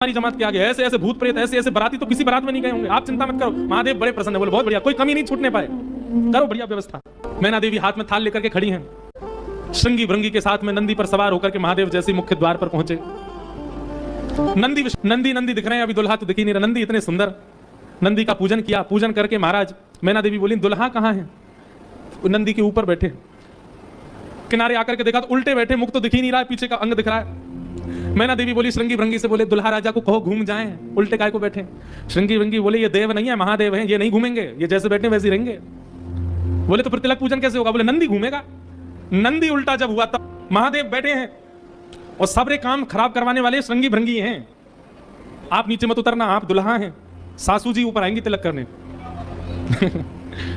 हमारी जमात के आगे ऐसे ऐसे भूत प्रेत ऐसे ऐसे बराती तो किसी बारात में नहीं गए होंगे, आप चिंता मत करो, महादेव बड़े प्रसन्न है। बोले बहुत बढ़िया, कोई कमी नहीं छूटने पाए, करो बढ़िया व्यवस्था। मैना देवी हाथ में थाल लेकर के खड़ी हैं, श्रृंगी भृंगी के साथ में नंदी पर सवार होकर के महादेव जैसे मुख्य द्वार पर पहुंचे। नंदी नंदी दिख रहे हैं, अभी दुल्हा तो दिख ही नहीं रहा, नंदी इतने सुंदर। नंदी का पूजन किया, पूजन करके महाराज मैना देवी बोली दुल्हा कहाँ है? नंदी के ऊपर बैठे, किनारे आकर के देखा तो उल्टे बैठे, मुख तो दिख ही नहीं रहा है, पीछे का अंग दिख रहा है। मैना देवी बोली श्रृंगी भृंगी से, बोले दुल्हा राजा को कहो घूम जाएं, उल्टे काय को बैठे। श्रृंगी भृंगी बोले ये देव नहीं है, महादेव हैं, ये नहीं घूमेंगे, ये जैसे बैठे वैसे ही रहेंगे। बोले तो फिर तिलक पूजन कैसे होगा? बोले नंदी घूमेगा। नंदी उल्टा जब हुआ तब महादेव बैठे हैं और सबरे काम खराब करवाने वाले श्रृंगी भृंगी हैं। आप नीचे मत उतरना, आप दुल्हा हैं, सासू जी ऊपर आएंगी तिलक करने।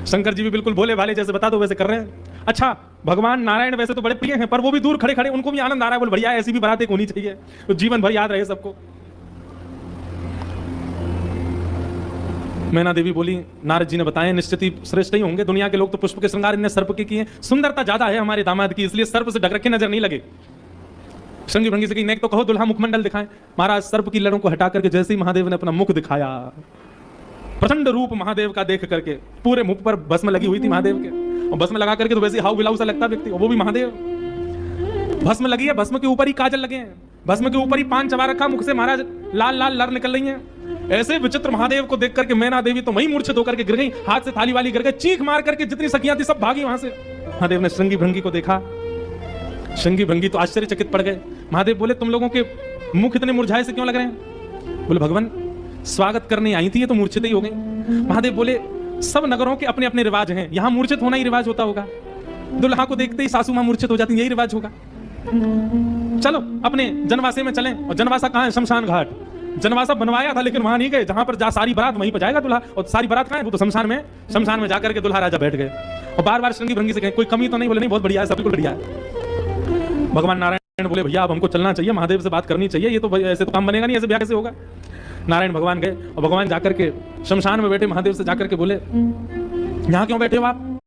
शंकर जी भी बिल्कुल भोले भाले जैसे बता दो वैसे कर रहे हैं। अच्छा भगवान नारायण वैसे तो बड़े प्रिय हैं, पर वो भी दूर खड़े खड़े उनको भी आनंद आ रहा है, बोले बढ़िया ऐसी भी बारात एक होनी चाहिए तो जीवन भर याद रहे सबको। मैना देवी बोली नारद जी ने बताया निश्चित ही श्रेष्ठ ही होंगे, दुनिया के लोग तो पुष्प के श्रृंगार इनने सर्प के किए, सुंदरता ज्यादा है हमारे दामाद की, इसलिए सर्प से ढक रखे नजर नहीं लगे। श्रृंगी भृंगी से कही तो कहो दुल्हा मुखमंडल दिखाएं। महाराज सर्प की लड़ों को हटा करके जैसे ही महादेव ने अपना मुख दिखाया, प्रचंड रूप महादेव का देख करके, पूरे मुख पर भस्म लगी हुई थी महादेव के, और भस्म लगा करके तो वैसे हाउ बिलाऊ सा लगता व्यक्ति, वो भी महादेव। भस्म लगी है, भस्म के ऊपर ही काजल लगे हैं, भस्म के ऊपर ही पान चबा रखा, मुख से महाराज लाल लाल लर निकल रही हैं। ऐसे विचित्र महादेव को देख करके मैना देवी तो वहीं मूर्छित होकर के गिर गई, हाथ से थाली वाली गिर गई, चीख मार करके जितनी सखियां थी सब भागी वहां से। महादेव ने श्रृंगी भृंगी को देखा, श्रृंगी भृंगी तो आश्चर्यचकित पड़ गए। महादेव बोले तुम लोगों के मुख इतने मुरझाए से क्यों लग रहे हैं? बोले भगवान स्वागत करने आई थी, ये तो मूर्छित ही हो गई। महादेव बोले सब नगरों के अपने अपने रिवाज हैं, यहां मूर्छित होना ही रिवाज होता होगा, दुल्हा को देखते ही सासू मां मूर्छित हो जाती, यही रिवाज होगा। चलो अपने जनवासे में चलें। और जनवासा कहां है? शमशान घाट। जनवासा बनवाया था लेकिन वहां नहीं गए, जहां पर जा सारी बारात वहीं पर जाएगा दुल्हा, और सारी बारात कहां है? वो तो शमशान में। शमशान में जाकर के दुल्हा राजा बैठ गए और बार बार श्रृंगी भृंगी से कहे कोई कमी तो नहीं? बोले नहीं बहुत बढ़िया है, सब बिल्कुल बढ़िया है। भगवान नारायण बोले भैया अब हमको चलना चाहिए, महादेव से बात करनी चाहिए, ये तो ऐसे तो काम बनेगा नहीं, ऐसे ब्याह कैसे होगा? नारायण भगवान गए और भगवान जाकर के शमशान में बैठे महादेव से जाकर के बोले यहां क्यों बैठे हो आप?